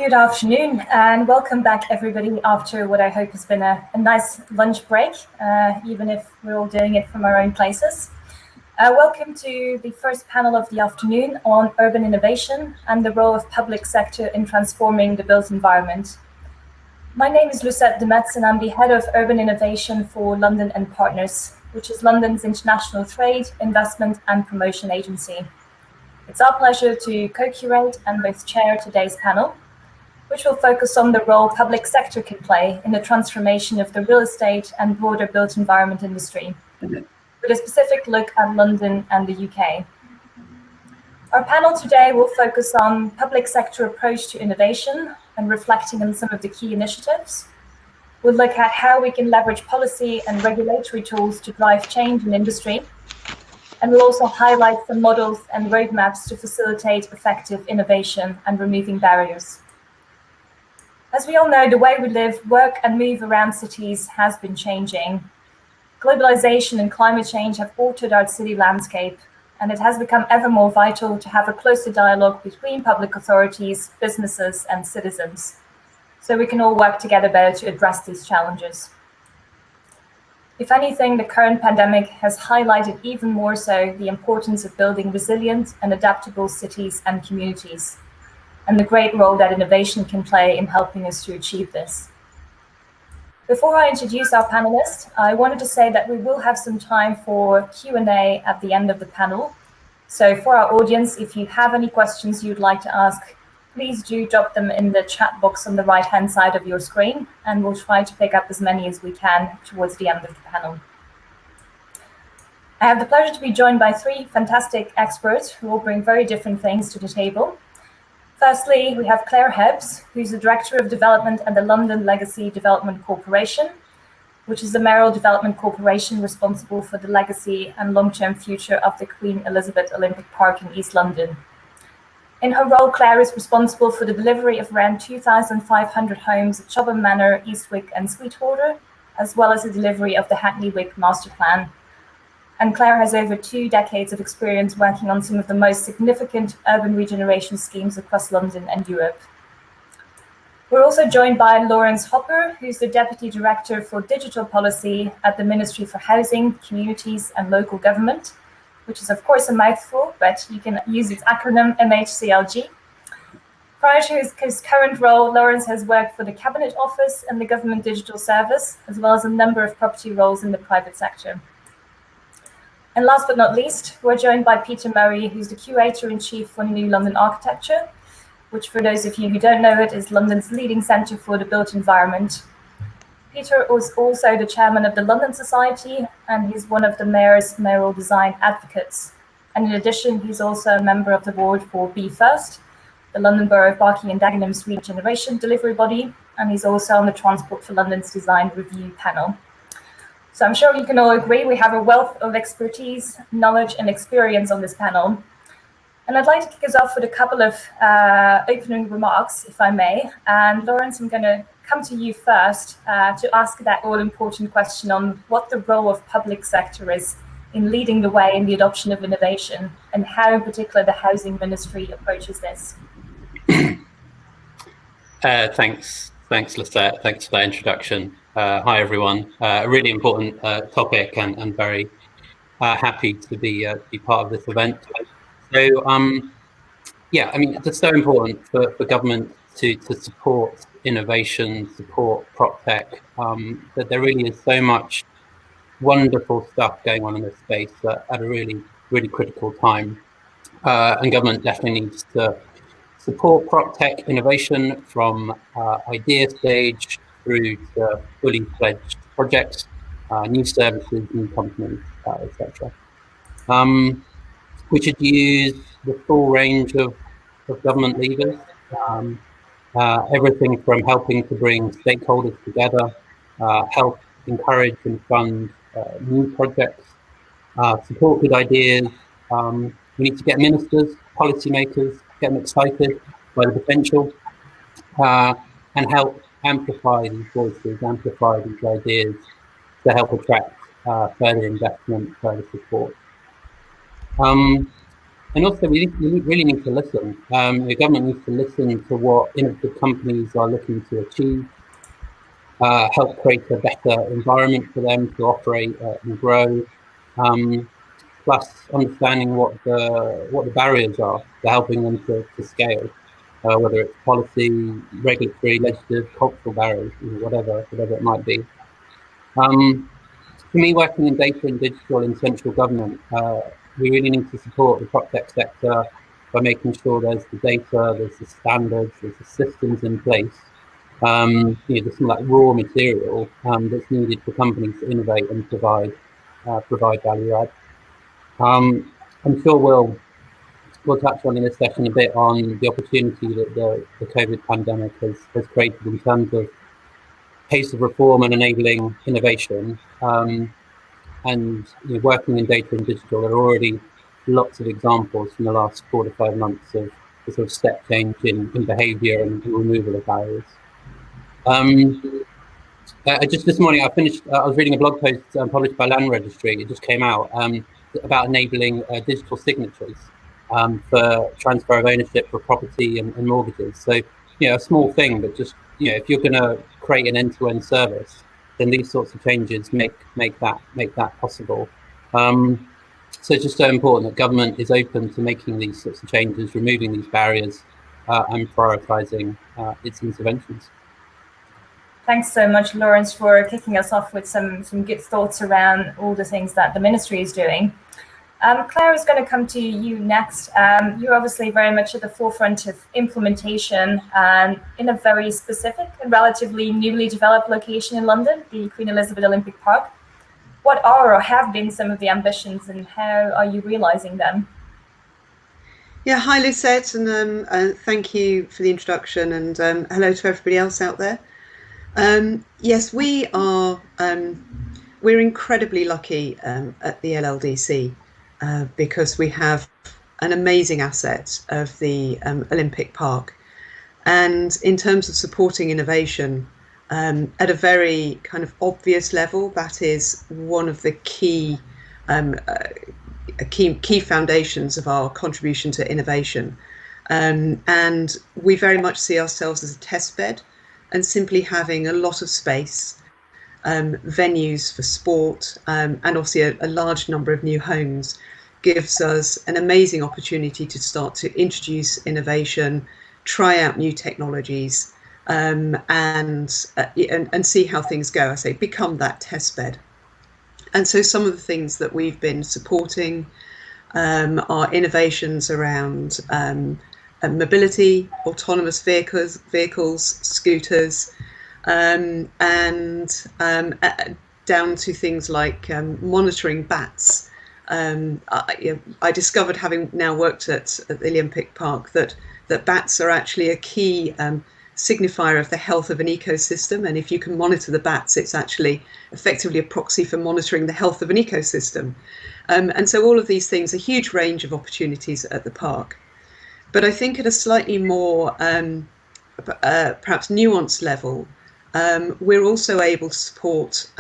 Good afternoon and welcome back everybody after what I hope has been a nice lunch break, even if we're all doing it from our own places. Welcome to the first panel of the afternoon on urban innovation and the role of public sector in transforming the built environment. My name is Lucette Demetz and I'm the head of urban innovation for London and Partners, which is London's international trade, investment and promotion agency. It's our pleasure to co-curate and both chair today's panel, which will focus on the role public sector can play in the transformation of the real estate and broader built environment industry, with a specific look at London and the UK. Our panel today will focus on public sector approach to innovation and reflecting on some of the key initiatives. We'll look at how we can leverage policy and regulatory tools to drive change in industry. And we'll also highlight some models and roadmaps to facilitate effective innovation and removing barriers. As we all know, the way we live, work and move around cities has been changing. Globalization and climate change have altered our city landscape, and it has become ever more vital to have a closer dialogue between public authorities, businesses and citizens, so we can all work together better to address these challenges. If anything, the current pandemic has highlighted even more so the importance of building resilient and adaptable cities and communities, and the great role that innovation can play in helping us to achieve this. Before I introduce our panelists, I wanted to say that we will have some time for Q&A at the end of the panel. So for our audience, if you have any questions you'd like to ask, please do drop them in the chat box on the right-hand side of your screen, and we'll try to pick up as many as we can towards the end of the panel. I have the pleasure to be joined by three fantastic experts who will bring very different things to the table. Firstly, we have Claire Hebbs, who's the Director of Development at the London Legacy Development Corporation, which is the mayoral development corporation responsible for the legacy and long-term future of the Queen Elizabeth Olympic Park in East London. In her role, Claire is responsible for the delivery of around 2,500 homes at Chobham Manor, Eastwick and Sweetwater, as well as the delivery of the Hackney Wick Master Plan. And Claire has over 2 decades of experience working on some of the most significant urban regeneration schemes across London and Europe. We're also joined by Lawrence Hopper, who's the Deputy Director for Digital Policy at the Ministry for Housing, Communities and Local Government, which is of course a mouthful, but you can use its acronym MHCLG. Prior to his current role, Lawrence has worked for the Cabinet Office and the Government Digital Service, as well as a number of property roles in the private sector. And last but not least, we're joined by Peter Murray, who's the Curator-in-Chief for New London Architecture, which for those of you who don't know it, is London's leading centre for the built environment. Peter was also the chairman of the London Society, and he's one of the mayor's mayoral design advocates. And in addition, he's also a member of the board for Be First, the London Borough of Barking and Dagenham's regeneration delivery body, and he's also on the Transport for London's design review panel. So I'm sure you can all agree we have a wealth of expertise, knowledge and experience on this panel. And I'd like to kick us off with a couple of opening remarks, if I may. And Lawrence, I'm going to come to you first to ask that all-important question on what the role of public sector is in leading the way in the adoption of innovation, and how in particular the Housing Ministry approaches this. Thanks, Lisette. Thanks for that introduction. Hi, everyone. A really important topic, and very happy to be part of this event. So, yeah, I mean, it's so important for government to support innovation, support prop tech, that there really is so much wonderful stuff going on in this space at a really, really critical time. And government definitely needs to support prop tech innovation from idea stage through to fully fledged projects, new services, new companies, etc. We should use the full range of government levers, everything from helping to bring stakeholders together, help encourage and fund new projects, support good ideas. We need to get ministers, policymakers, get them excited by the potential, and help amplify these voices, amplify these ideas to help attract further investment, further support. And also, we really need to listen. The government needs to listen to what innovative companies are looking to achieve, help create a better environment for them to operate and grow. Plus, understanding what the barriers are to helping them to scale, whether it's policy, regulatory, legislative, cultural barriers, whatever it might be. For me, working in data and digital in central government, we really need to support the PropTech sector by making sure there's the data, there's the standards, there's the systems in place. There's some like raw material that's needed for companies to innovate and provide value add. I'm sure we'll touch on in this session a bit on the opportunity that the COVID pandemic has created in terms of pace of reform and enabling innovation. And working in data and digital, there are already lots of examples from the last 4 to 5 months of the sort of step change in behaviour and removal of barriers. Just this morning, I was reading a blog post published by Land Registry. It just came out about enabling digital signatures for transfer of ownership for property and mortgages. So, a small thing, but just if you're going to create an end-to-end service, then these sorts of changes make that possible. So it's just so important that government is open to making these sorts of changes, removing these barriers, and prioritising its interventions. Thanks so much, Lawrence, for kicking us off with some good thoughts around all the things that the ministry is doing. Claire is going to come to you next. You're obviously very much at the forefront of implementation in a very specific and relatively newly developed location in London, the Queen Elizabeth Olympic Park. What are or have been some of the ambitions and how are you realising them? Yeah, hi Lucette, and thank you for the introduction, and hello to everybody else out there. Yes, we are. We're incredibly lucky at the LLDC because we have an amazing asset of the Olympic Park, and in terms of supporting innovation at a very kind of obvious level, that is one of the key foundations of our contribution to innovation, and we very much see ourselves as a test bed. And simply having a lot of space, venues for sport, and obviously a large number of new homes gives us an amazing opportunity to start to introduce innovation, try out new technologies, and see how things go. I say become that test bed. And so some of the things that we've been supporting are innovations around mobility, autonomous vehicles, scooters, and down to things like monitoring bats. I discovered, having now worked at the Olympic Park, that bats are actually a key signifier of the health of an ecosystem, and if you can monitor the bats, it's actually effectively a proxy for monitoring the health of an ecosystem. And so all of these things, a huge range of opportunities at the park. But I think at a slightly more perhaps nuanced level, we're also able to support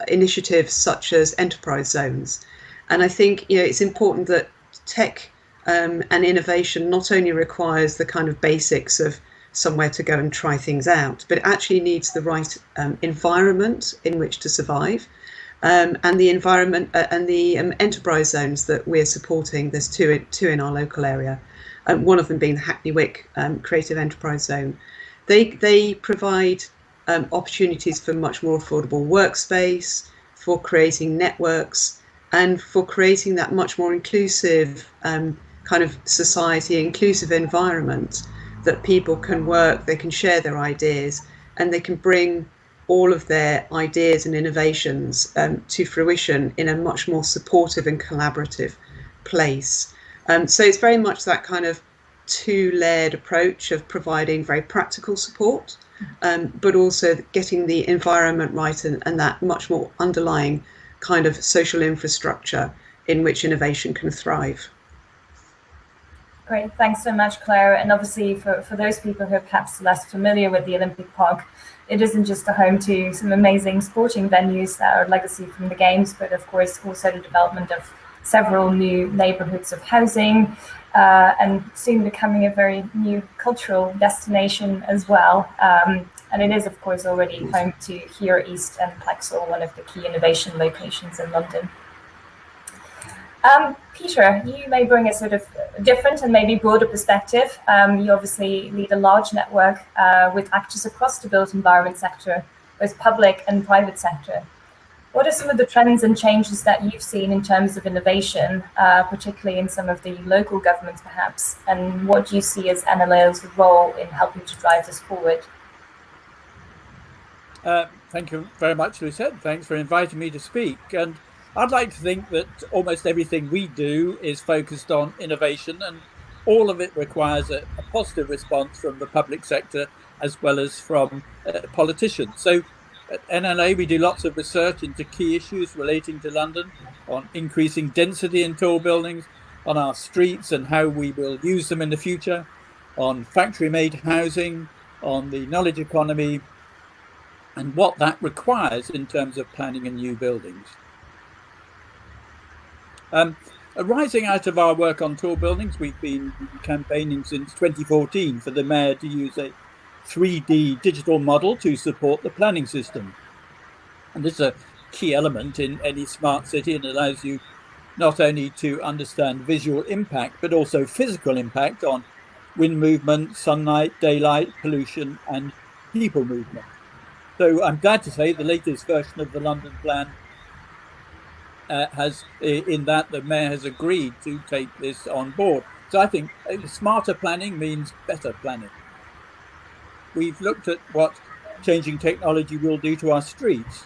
initiatives such as enterprise zones. And I think it's important that tech and innovation not only requires the kind of basics of somewhere to go and try things out, but it actually needs the right environment in which to survive. And the environment and the enterprise zones that we're supporting, there's two in our local area. One of them being the Hackney Wick Creative Enterprise Zone. They provide opportunities for much more affordable workspace, for creating networks, and for creating that much more inclusive kind of society, inclusive environment that people can work, they can share their ideas, and they can bring all of their ideas and innovations to fruition in a much more supportive and collaborative place. So it's very much that kind of two-layered approach of providing very practical support, but also getting the environment right and that much more underlying kind of social infrastructure in which innovation can thrive. Great, thanks so much, Claire. And obviously for those people who are perhaps less familiar with the Olympic Park, it isn't just a home to some amazing sporting venues that are legacy from the Games, but of course also the development of several new neighborhoods of housing, and soon becoming a very new cultural destination as well. And it is, of course, already home to Here East and Plexel, one of the key innovation locations in London. Peter, you may bring a sort of different and maybe broader perspective. You obviously lead a large network with actors across the built environment sector, both public and private sector. What are some of the trends and changes that you've seen in terms of innovation, particularly in some of the local governments perhaps, and what do you see as NLO's role in helping to drive this forward? Thank you very much, Lucette. Thanks for inviting me to speak. And I'd like to think that almost everything we do is focused on innovation, and all of it requires a positive response from the public sector as well as from politicians. So at NLA, we do lots of research into key issues relating to London, on increasing density in tall buildings, on our streets and how we will use them in the future, on factory-made housing, on the knowledge economy, and what that requires in terms of planning and new buildings. Arising out of our work on tall buildings, we've been campaigning since 2014 for the mayor to use a 3D digital model to support the planning system. And this is a key element in any smart city, and allows you not only to understand visual impact, but also physical impact on wind movement, sunlight, daylight, pollution, and people movement. So I'm glad to say the latest version of the London plan the mayor has agreed to take this on board. So I think smarter planning means better planning. We've looked at what changing technology will do to our streets.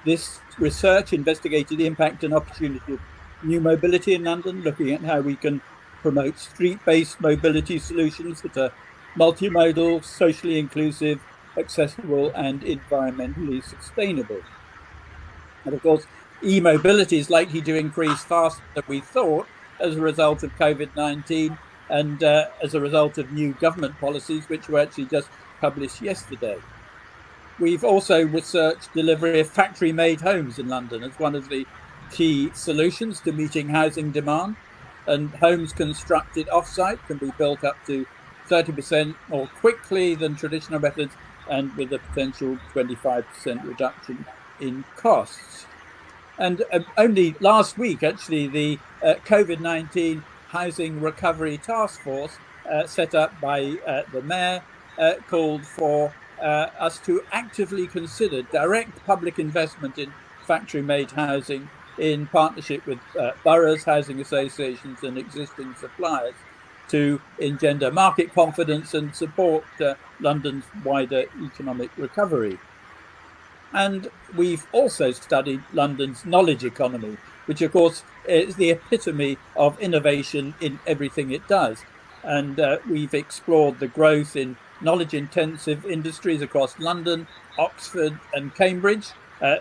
This research investigated the impact and opportunity of new mobility in London, looking at how we can promote street-based mobility solutions that are multimodal, socially inclusive, accessible, and environmentally sustainable. And of course, e-mobility is likely to increase faster than we thought as a result of COVID-19 and as a result of new government policies, which were actually just published yesterday. We've also researched delivery of factory-made homes in London as one of the key solutions to meeting housing demand, and homes constructed off-site can be built up to 30% more quickly than traditional methods, and with a potential 25% reduction in costs. And only last week, actually, the COVID-19 Housing Recovery Task Force set up by the mayor called for us to actively consider direct public investment in factory-made housing in partnership with boroughs, housing associations, and existing suppliers to engender market confidence and support London's wider economic recovery. And we've also studied London's knowledge economy, which of course is the epitome of innovation in everything it does. And we've explored the growth in knowledge-intensive industries across London, Oxford, and Cambridge,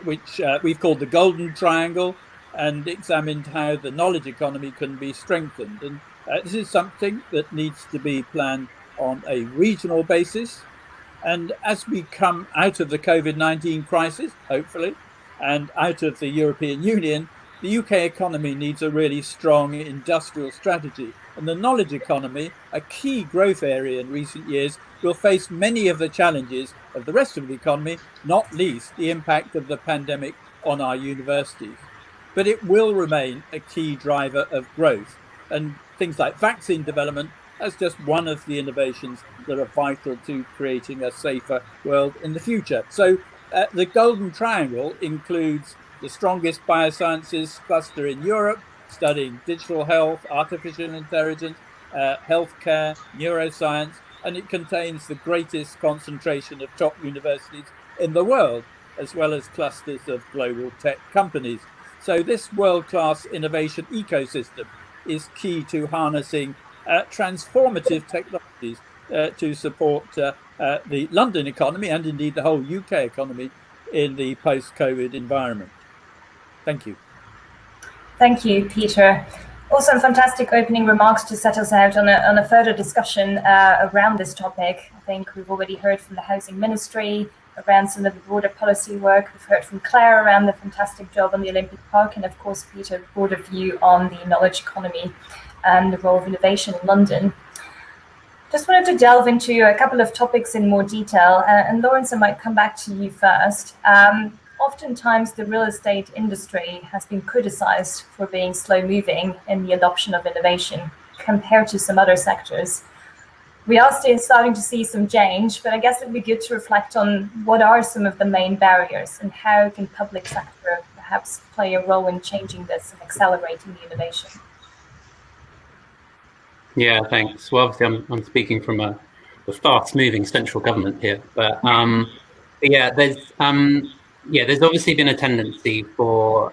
which we've called the Golden Triangle, and examined how the knowledge economy can be strengthened. And this is something that needs to be planned on a regional basis. And as we come out of the COVID-19 crisis, hopefully, and out of the European Union, the UK economy needs a really strong industrial strategy. And the knowledge economy, a key growth area in recent years, will face many of the challenges of the rest of the economy, not least the impact of the pandemic on our universities. But it will remain a key driver of growth. And things like vaccine development as just one of the innovations that are vital to creating a safer world in the future. So the Golden Triangle includes the strongest biosciences cluster in Europe, studying digital health, artificial intelligence, healthcare, neuroscience, and it contains the greatest concentration of top universities in the world, as well as clusters of global tech companies. So this world-class innovation ecosystem is key to harnessing transformative technologies to support the London economy and indeed the whole UK economy in the post-COVID environment. Thank you. Thank you, Peter. Also, fantastic opening remarks to set us out on a further discussion around this topic. I think we've already heard from the Housing Ministry around some of the broader policy work. We've heard from Claire around the fantastic job on the Olympic Park, and of course Peter, a broader view on the knowledge economy and the role of innovation in London. Just wanted to delve into a couple of topics in more detail, and Lawrence, I might come back to you first. Oftentimes the real estate industry has been criticized for being slow moving in the adoption of innovation compared to some other sectors. We are still starting to see some change, but I guess it'd be good to reflect on what are some of the main barriers and how can public sector perhaps play a role in changing this and accelerating the innovation. Yeah, thanks. Well, obviously I'm speaking from a fast-moving central government here, but yeah, there's obviously been a tendency for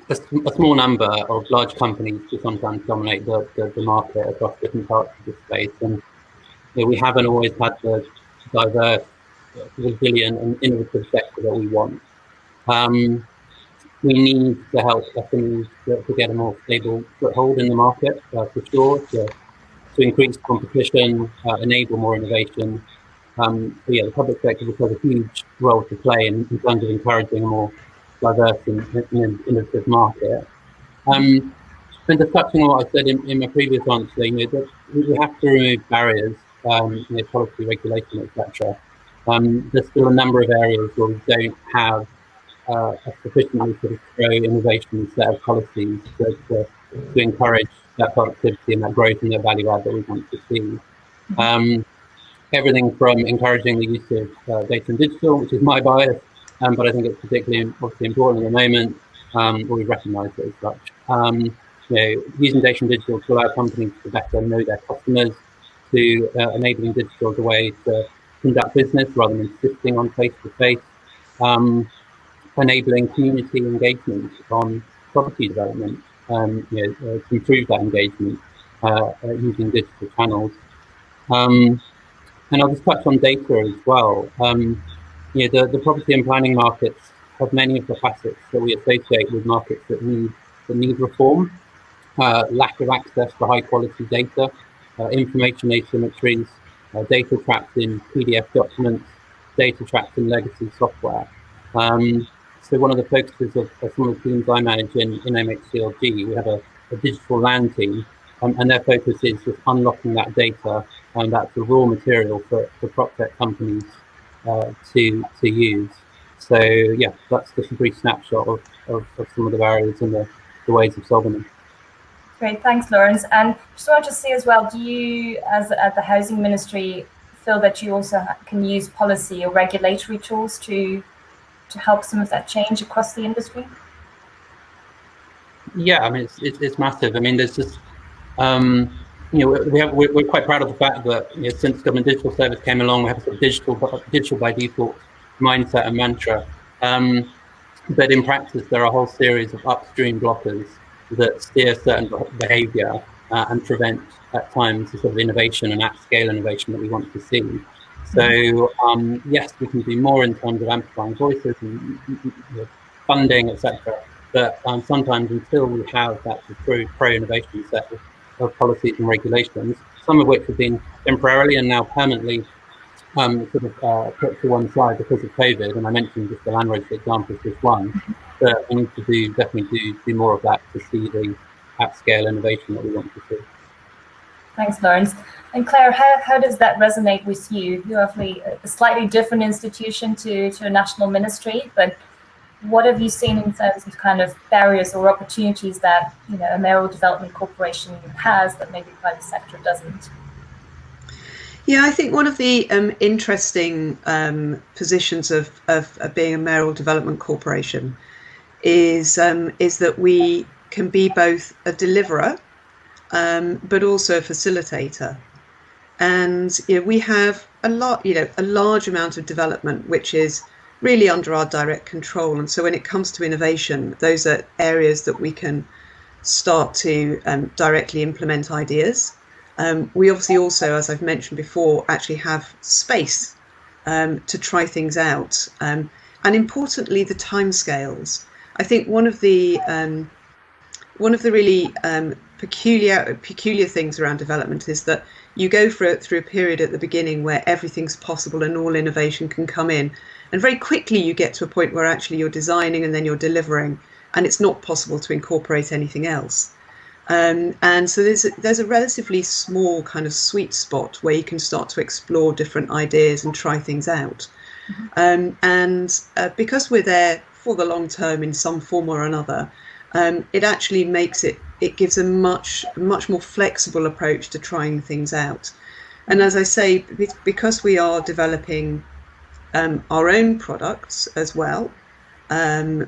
a small number of large companies to sometimes dominate the market across different parts of the space, and we haven't always had the diverse, resilient, and innovative sector that we want. We need to help SMEs to get a more stable foothold in the market, for sure, to increase competition, enable more innovation. The public sector will have a huge role to play in terms of encouraging a more diverse and innovative market. And just touching on what I said in my previous answer, that we have to remove barriers, policy, regulation, etc. There's still a number of areas where we don't have a sufficiently sort of pro-innovation set of policies to encourage that productivity and that growth and that value add that we want to see. Everything from encouraging the use of data and digital, which is my bias, but I think it's particularly obviously important at the moment, or we recognise it as such. Using data and digital to allow companies to better know their customers, to enabling digital as a way to conduct business rather than insisting on face-to-face, enabling community engagement on property development, to improve that engagement using digital channels. And I'll just touch on data as well. The property and planning markets have many of the facets that we associate with markets that need reform. Lack of access to high quality data, information asymmetries, data trapped in PDF documents, data trapped in legacy software. So one of the focuses of some of the teams I manage in MHCLG, we have a digital land team, and their focus is just unlocking that data, and that's the raw material for PropTech companies to use. So yeah, that's just a brief snapshot of some of the barriers and the ways of solving them. Great, thanks, Lawrence. And just wanted to see as well, do you, as at the Housing Ministry, feel that you also can use policy or regulatory tools to help some of that change across the industry? Yeah, I mean, it's massive. I mean, there's just, we're quite proud of the fact that since Government Digital Service came along, we have a sort of digital by default mindset and mantra. But in practice, there are a whole series of upstream blockers that steer certain behaviour and prevent, at times, the sort of innovation and at-scale innovation that we want to see. So yes, we can do more in terms of amplifying voices and funding, etc. But sometimes, until we have that pro-innovation set of policies and regulations, some of which have been temporarily and now permanently put to one side because of COVID, and I mentioned just the land roads example is just one, but we need to definitely do more of that to see the at-scale innovation that we want to see. Thanks, Lawrence. And Claire, how does that resonate with you? You're obviously a slightly different institution to a national ministry, but what have you seen in terms of kind of barriers or opportunities that a mayoral development corporation has that maybe private sector doesn't? Yeah, I think one of the interesting positions of being a mayoral development corporation is that we can be both a deliverer but also a facilitator. And we have a large amount of development which is really under our direct control. And so when it comes to innovation, those are areas that we can start to directly implement ideas. We obviously also, as I've mentioned before, actually have space to try things out. And importantly, the timescales. I think one of the really peculiar things around development is that you go through a period at the beginning where everything's possible and all innovation can come in, and very quickly you get to a point where actually you're designing and then you're delivering, and it's not possible to incorporate anything else. And so there's a relatively small kind of sweet spot where you can start to explore different ideas and try things out. Because we're there for the long term in some form or another, it actually makes it gives a much more flexible approach to trying things out. And as I say, because we are developing our own products as well,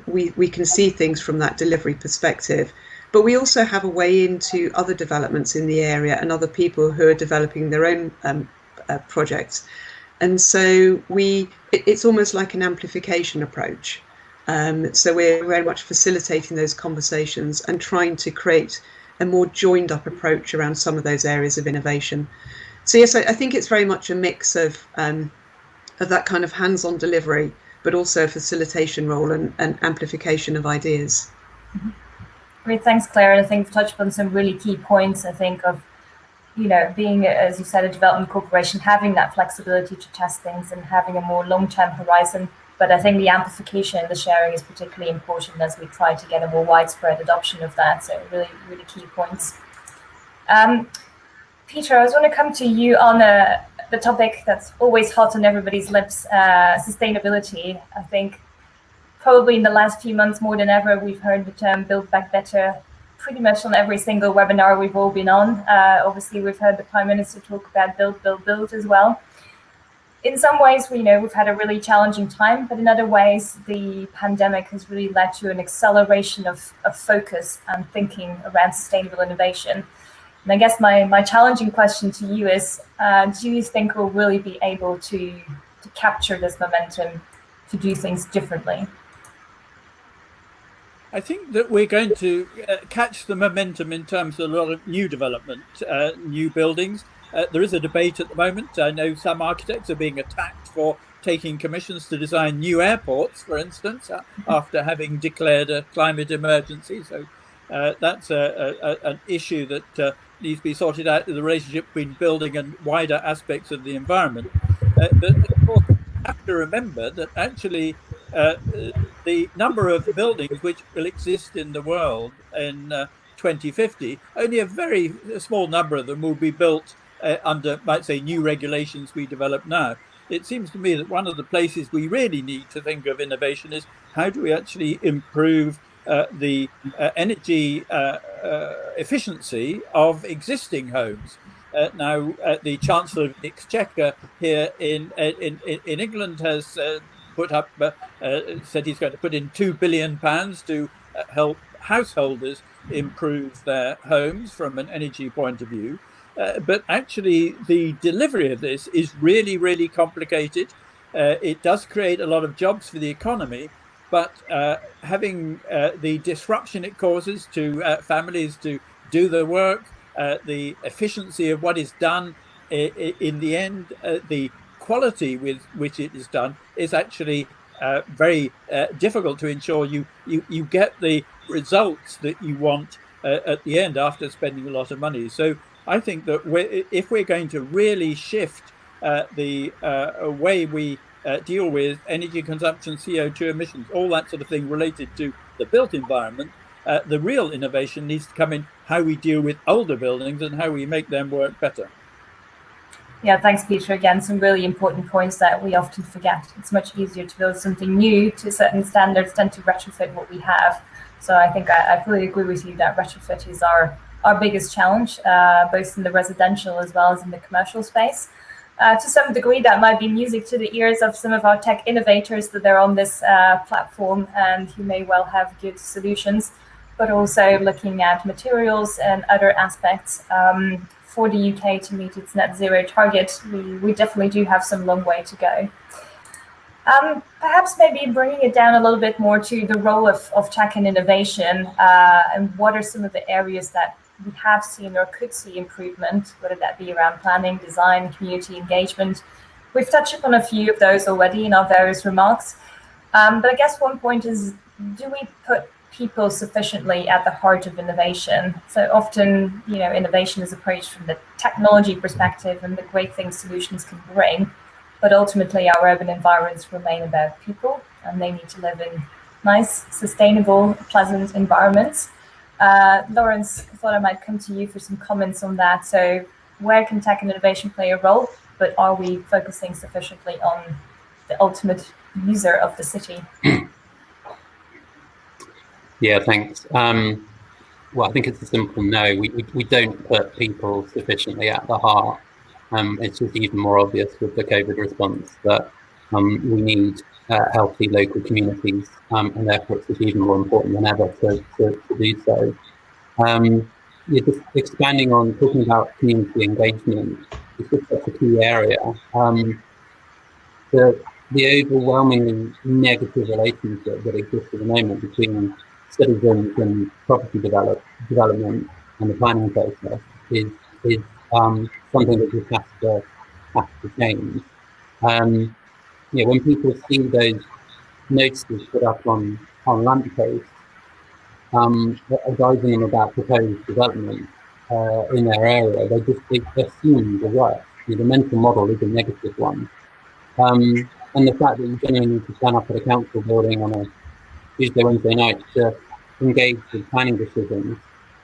we can see things from that delivery perspective. But we also have a way into other developments in the area and other people who are developing their own projects. And so it's almost like an amplification approach. So we're very much facilitating those conversations and trying to create a more joined up approach around some of those areas of innovation. So yes, I think it's very much a mix of that kind of hands-on delivery, but also a facilitation role and amplification of ideas. Mm-hmm. Great, thanks, Claire. And I think you've touched on some really key points. I think of, being, as you said, a development corporation, having that flexibility to test things and having a more long-term horizon. But I think the amplification and the sharing is particularly important as we try to get a more widespread adoption of that. So really, really key points. Peter, I was going to come to you on the topic that's always hot on everybody's lips, sustainability. I think probably in the last few months, more than ever, we've heard the term Build Back Better pretty much on every single webinar we've all been on. Obviously, we've heard the Prime Minister talk about build, build, build as well. In some ways, we've had a really challenging time, but in other ways, the pandemic has really led to an acceleration of focus and thinking around sustainable innovation. And I guess my challenging question to you is, do you think we'll really be able to capture this momentum to do things differently? I think that we're going to catch the momentum in terms of a lot of new development, new buildings. There is a debate at the moment. I know some architects are being attacked for taking commissions to design new airports, for instance, after having declared a climate emergency. So that's an issue that needs to be sorted out in the relationship between building and wider aspects of the environment. But of course, we have to remember that actually the number of buildings which will exist in the world in 2050, only a very small number of them will be built under, might say, new regulations we develop now. It seems to me that one of the places we really need to think of innovation is how do we actually improve the energy efficiency of existing homes. Now, the Chancellor of the Exchequer here in England has put up, said he's going to put in £2 billion to help householders improve their homes from an energy point of view. But actually, the delivery of this is really, really complicated. It does create a lot of jobs for the economy, but having the disruption it causes to families to do their work, the efficiency of what is done, in the end, the quality with which it is done is actually very difficult to ensure you get the results that you want at the end after spending a lot of money. So I think that if we're going to really shift the way we deal with energy consumption, CO2 emissions, all that sort of thing related to the built environment, the real innovation needs to come in how we deal with older buildings and how we make them work better. Yeah, thanks, Peter. Again, some really important points that we often forget. It's much easier to build something new to certain standards than to retrofit what we have. So I think I fully agree with you that retrofit is our biggest challenge, both in the residential as well as in the commercial space. To some degree, that might be music to the ears of some of our tech innovators that are on this platform and who may well have good solutions, but also looking at materials and other aspects. For the UK to meet its net zero target, we definitely do have some long way to go. Perhaps maybe bringing it down a little bit more to the role of tech and innovation, and what are some of the areas that we have seen or could see improvement, whether that be around planning, design, community engagement. We've touched upon a few of those already in our various remarks. But I guess one point is, do we put people sufficiently at the heart of innovation. So often, innovation is approached from the technology perspective and the great things solutions can bring, but ultimately our urban environments remain about people, and they need to live in nice, sustainable, pleasant environments. Lawrence, I thought I might come to you for some comments on that. So where can tech and innovation play a role, but are we focusing sufficiently on the ultimate user of the city? Yeah, thanks. Well, I think it's a simple no. We don't put people sufficiently at the heart. It's just even more obvious with the COVID response that we need healthy local communities, and therefore it's even more important than ever to do so. Just expanding on talking about community engagement, it's just such a key area. The overwhelmingly negative relationship that exists at the moment between citizens and property development and the planning process is something that just has to change. When people see those notices put up on lampposts, advising them about proposed development in their area, they assume the worst. The mental model is a negative one. And the fact that you genuinely need to stand up at a council building on a Tuesday, Wednesday night to engage with planning decisions,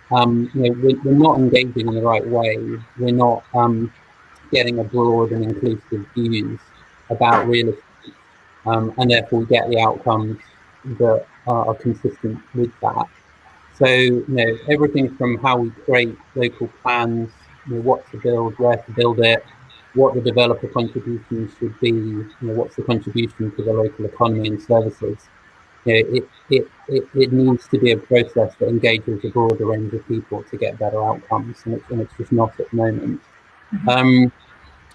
we're not engaging in the right way. We're not getting a broad and inclusive views about real estate, and therefore we get the outcomes that are consistent with that. So, everything from how we create local plans, what to build, where to build it, what the developer contributions should be, what's the contribution to the local economy and services. It needs to be a process that engages a broader range of people to get better outcomes, and it's just not at the moment.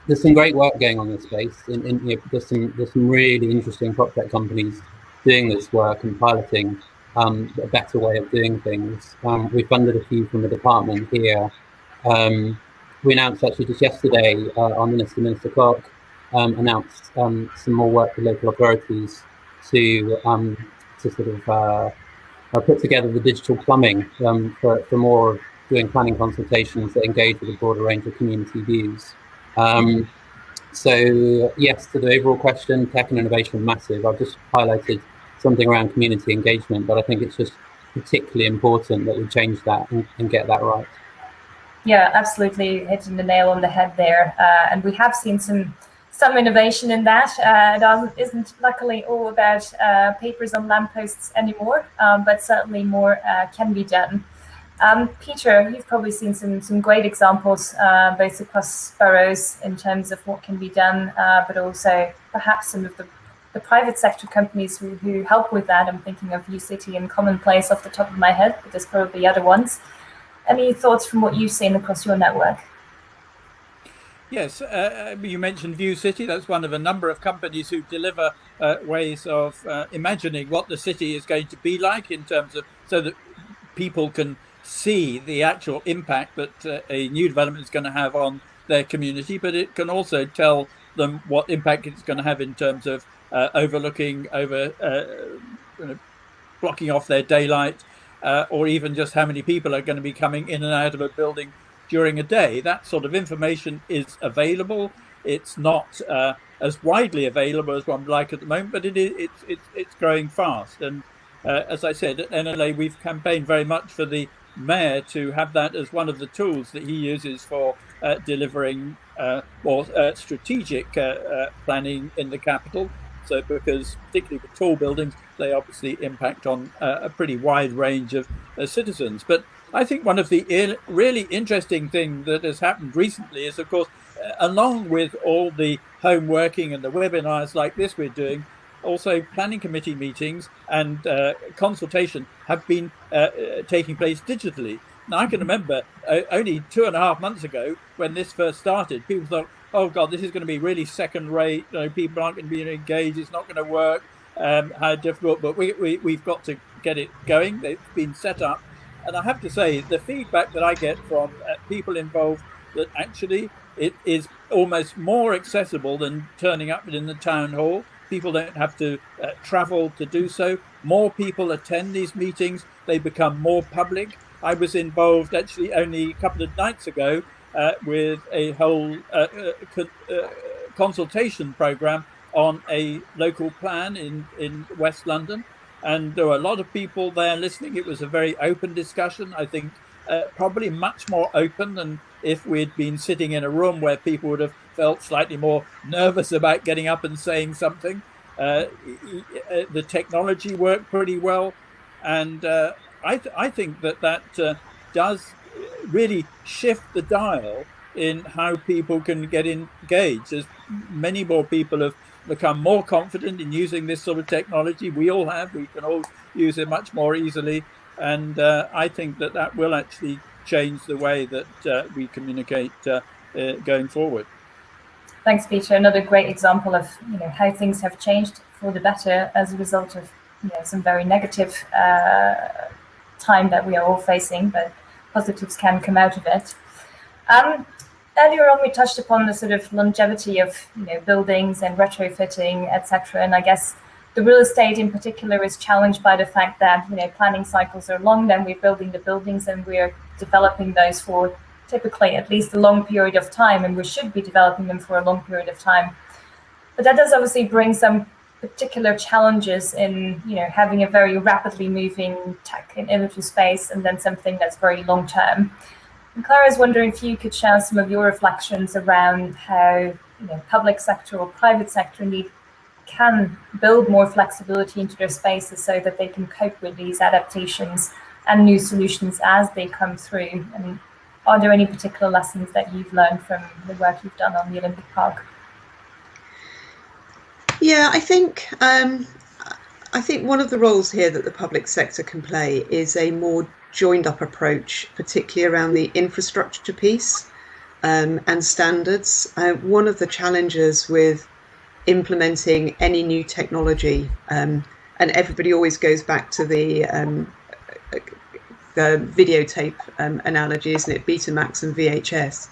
There's some great work going on in this space. There's some really interesting PropTech companies doing this work and piloting a better way of doing things. We funded a few from the department here. We announced actually just yesterday, our Minister Clark announced some more work with local authorities to sort of put together the digital plumbing for more of doing planning consultations that engage with a broader range of community views. So yes, to the overall question, tech and innovation massive. I've just highlighted something around community engagement, but I think it's just particularly important that we change that and get that right. Yeah, absolutely, hitting the nail on the head there. And we have seen some innovation in that. It isn't luckily all about papers on lampposts anymore, but certainly more can be done. Peter, you've probably seen some great examples, both across boroughs in terms of what can be done, but also perhaps some of the private sector companies who help with that. I'm thinking of UCity and Commonplace off the top of my head, but there's probably other ones. Any thoughts from what you've seen across your network? Yes, you mentioned ViewCity. That's one of a number of companies who deliver ways of imagining what the city is going to be like in terms of, so that people can see the actual impact that a new development is going to have on their community, but it can also tell them what impact it's going to have in terms of blocking off their daylight, or even just how many people are going to be coming in and out of a building during a day. That sort of information is available. It's not as widely available as one would like at the moment, but it's growing fast. And as I said, at NLA, we've campaigned very much for the mayor to have that as one of the tools that he uses for delivering more strategic planning in the capital. So, because particularly with tall buildings, they obviously impact on a pretty wide range of citizens. But I think one of the really interesting things that has happened recently is, of course, along with all the home working and the webinars like this we're doing, also planning committee meetings and consultation have been taking place digitally. Now, I can remember only 2.5 months ago when this first started, people thought, oh God, this is going to be really second rate. People aren't going to be engaged. It's not going to work. How difficult, but we've got to get it going. It's been set up. And I have to say, the feedback that I get from people involved, that actually it is almost more accessible than turning up in the town hall. People don't have to travel to do so. More people attend these meetings. They become more public. I was involved actually only a couple of nights ago with a whole consultation program on a local plan in West London. And there were a lot of people there listening. It was a very open discussion. I think probably much more open than if we'd been sitting in a room where people would have felt slightly more nervous about getting up and saying something. The technology worked pretty well. And I think that does really shift the dial in how people can get engaged. As many more people have become more confident in using this sort of technology. We all have. We can all use it much more easily. And I think that will actually change the way that we communicate going forward. Thanks, Peter. Another great example of how things have changed for the better as a result of some very negative time that we are all facing, but positives can come out of it. Earlier on, we touched upon the sort of longevity of buildings and retrofitting, etc. And I guess the real estate in particular is challenged by the fact that planning cycles are long. Then we're building the buildings and we're developing those for typically at least a long period of time, and we should be developing them for a long period of time. But that does obviously bring some particular challenges in having a very rapidly moving tech and imagery space, and then something that's very long term. And Clara is wondering if you could share some of your reflections around how public sector or private sector can build more flexibility into their spaces so that they can cope with these adaptations and new solutions as they come through. And are there any particular lessons that you've learned from the work you've done on the Olympic Park? Yeah, I think one of the roles here that the public sector can play is a more joined up approach, particularly around the infrastructure piece and standards. One of the challenges with implementing any new technology, and everybody always goes back to the videotape analogy, isn't it? Betamax and VHS,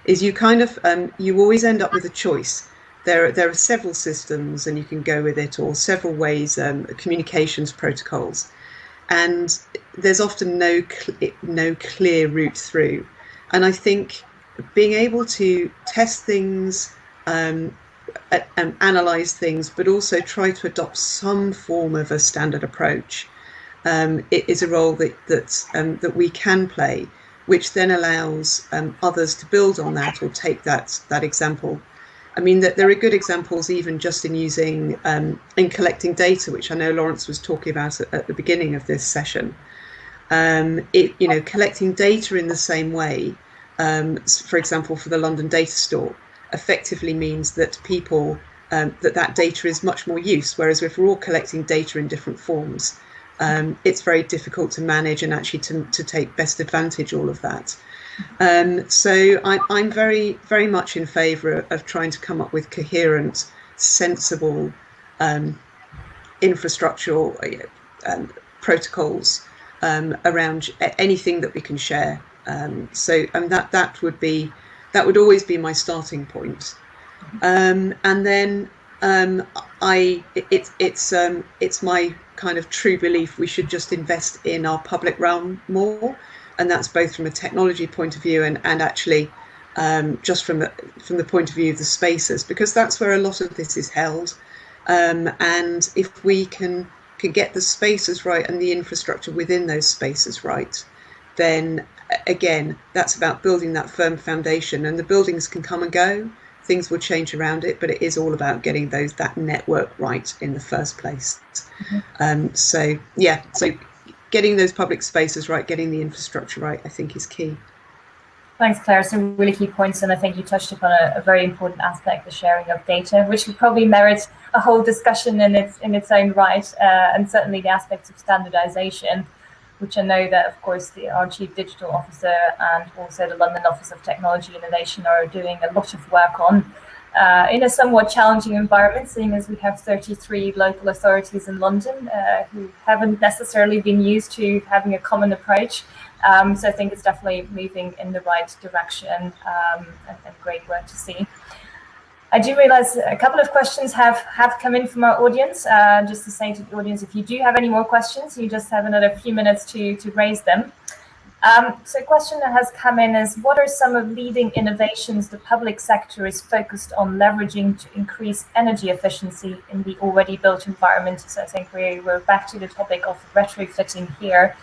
is you kind of you always end up with a choice. There are several systems, and you can go with it, or several ways, communications protocols, and there's often no clear route through. And I think being able to test things and analyze things, but also try to adopt some form of a standard approach, it is a role that we can play, which then allows others to build on that or take that example. I mean, that there are good examples even just in using in collecting data, which I know Lawrence was talking about at the beginning of this session. Collecting data in the same way, for example, for the London Data Store, effectively means that people that data is much more use. Whereas if we're all collecting data in different forms, it's very difficult to manage and actually to take best advantage of all of that. So I'm very, very much in favour of trying to come up with coherent, sensible infrastructural protocols around anything that we can share. That would always be my starting point. And then it's my kind of true belief we should just invest in our public realm more. And that's both from a technology point of view and actually just from the point of view of the spaces, because that's where a lot of this is held. And if we can get the spaces right and the infrastructure within those spaces right, then again, that's about building that firm foundation. And the buildings can come and go, things will change around it, but it is all about getting that network right in the first place. Mm-hmm. So getting those public spaces right, getting the infrastructure right, I think is key. Thanks, Claire. Some really key points, and I think you touched upon a very important aspect, the sharing of data, which would probably merit a whole discussion in its own right, and certainly the aspects of standardization, which I know that, of course, our Chief Digital Officer and also the London Office of Technology Innovation are doing a lot of work on. In a somewhat challenging environment, seeing as we have 33 local authorities in London who haven't necessarily been used to having a common approach. So I think it's definitely moving in the right direction, and great work to see. I do realize a couple of questions have come in from our audience. Just to say to the audience, if you do have any more questions, you just have another few minutes to raise them. So a question that has come in is, what are some of leading innovations the public sector is focused on leveraging to increase energy efficiency in the already built environment? So I think we're back to the topic of retrofitting here,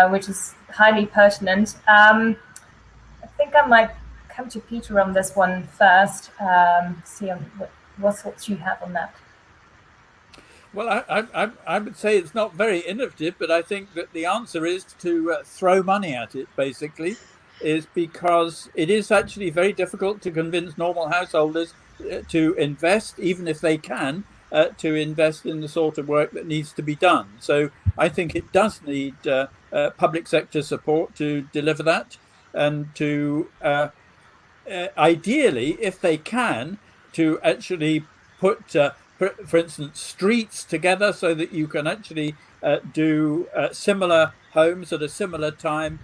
which is highly pertinent. I think I might come to Peter on this one first, see what thoughts you have on that. Well, I would say it's not very innovative, but I think that the answer is to throw money at it, basically, is because it is actually very difficult to convince normal householders to invest, even if they can, to invest in the sort of work that needs to be done. So I think it does need public sector support to deliver that, and to ideally, if they can, to actually put, for instance, streets together so that you can actually do similar homes at a similar time,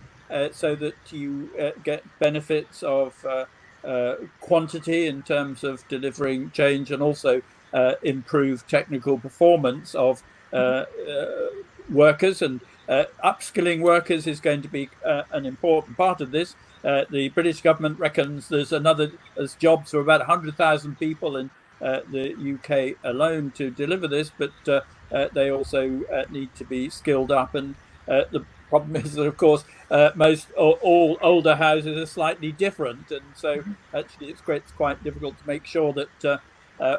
so that you get benefits of quantity in terms of delivering change, and also improve technical performance of workers. And upskilling workers is going to be an important part of this. The British government reckons there's jobs for about 100,000 people in the UK alone to deliver this, but they also need to be skilled up. And the problem is that, of course, most or all older houses are slightly different, and so actually it's quite difficult to make sure that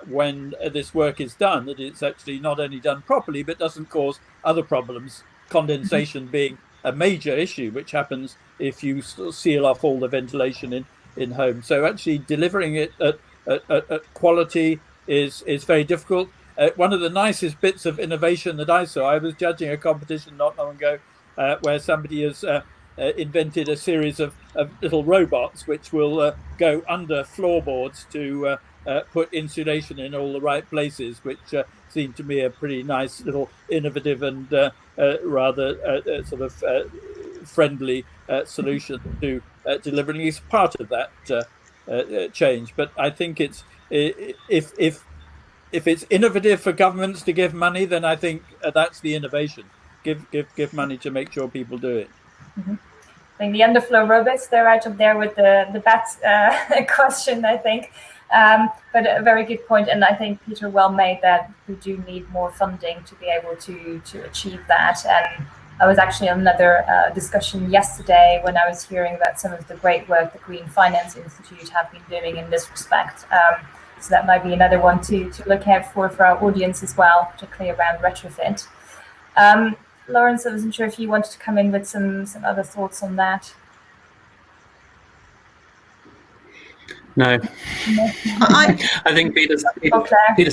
when this work is done, that it's actually not only done properly but doesn't cause other problems, condensation being a major issue, which happens if you seal off all the ventilation in homes. So actually delivering it at quality is very difficult. One of the nicest bits of innovation that I saw, I was judging a competition not long ago where somebody has invented a series of little robots which will go under floorboards to put insulation in all the right places, which seemed to me a pretty nice little innovative and rather sort of friendly solution to delivering at least part of that change. But I think it's if it's innovative for governments to give money, then I think that's the innovation. Give money to make sure people do it. Mm-hmm. I think the underfloor robots, they're right up there with the bats question, I think. But a very good point, and I think Peter well made that we do need more funding to be able to achieve that. And I was actually on another discussion yesterday when I was hearing about some of the great work the Green Finance Institute have been doing in this respect. So that might be another one to look out for our audience as well, particularly around retrofit. Lawrence, I wasn't sure if you wanted to come in with some other thoughts on that. No. I think Peter's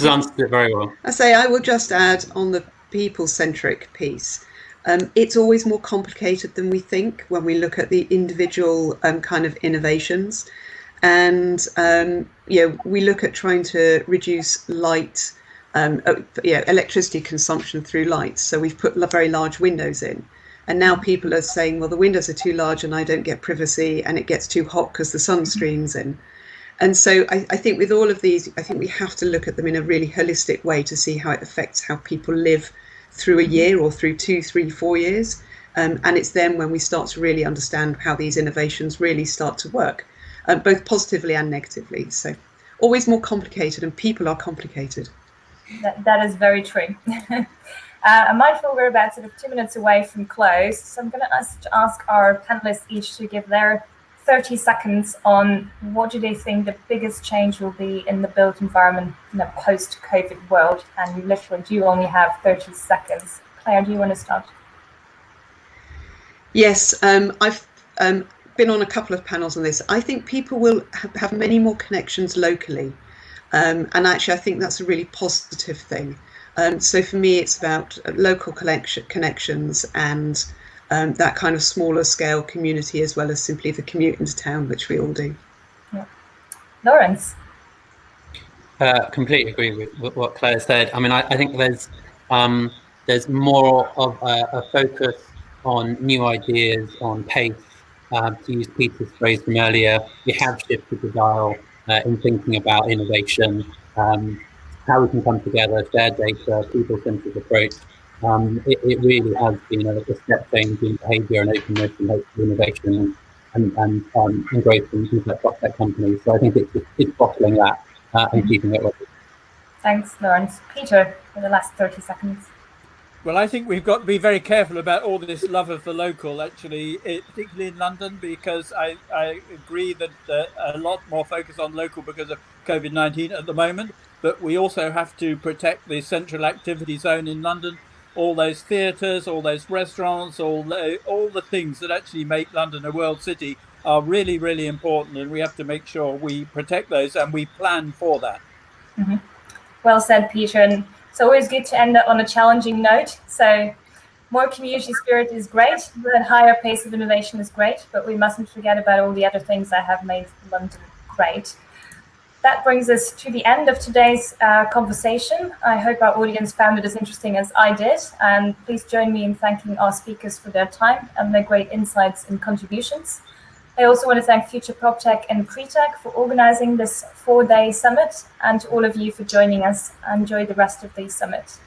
answered it very well. I say I will just add on the people-centric piece. It's always more complicated than we think when we look at the individual kind of innovations. And we look at trying to reduce light, electricity consumption through lights. So we've put very large windows in. And now people are saying, well, the windows are too large and I don't get privacy, and it gets too hot because the sun streams in. And so I think with all of these, I think we have to look at them in a really holistic way to see how it affects how people live through a year or through 2, 3, 4 years. And it's then when we start to really understand how these innovations really start to work, both positively and negatively. So always more complicated, and people are complicated. That is very true. I'm mindful we're about sort of 2 minutes away from close, so I'm going to ask our panelists each to give their 30 seconds on what do they think the biggest change will be in the built environment in a post-COVID world. And you literally do only have 30 seconds. Claire, do you want to start? Yes, I've been on a couple of panels on this. I think people will have many more connections locally. And actually, I think that's a really positive thing. So for me, it's about local connections and that kind of smaller scale community, as well as simply the commute into town, which we all do. Yeah. Lawrence? Completely agree with what Claire said. I mean, I think there's more of a focus on new ideas, on pace. To use Peter's phrase from earlier, we have shifted the dial in thinking about innovation, how we can come together, share data, people-centered approach. It really has been a step change in behaviour and openness and hopefully innovation and growth in things like tech companies. So I think it's bottling that and keeping it working. Thanks, Lawrence. Peter, for the last 30 seconds. Well, I think we've got to be very careful about all this love of the local, actually, particularly in London, because I agree that a lot more focus on local because of COVID-19 at the moment, but we also have to protect the central activity zone in London, all those theatres, all those restaurants, all the things that actually make London a world city are really, really important, and we have to make sure we protect those and we plan for that. Mm-hmm. Well said, Peter. And it's always good to end up on a challenging note. So more community spirit is great, but higher pace of innovation is great, but we mustn't forget about all the other things that have made London great. That brings us to the end of today's conversation. I hope our audience found it as interesting as I did, and please join me in thanking our speakers for their time and their great insights and contributions. I also want to thank Future PropTech and CREtech for organizing this 4-day summit, and to all of you for joining us. Enjoy the rest of the summit.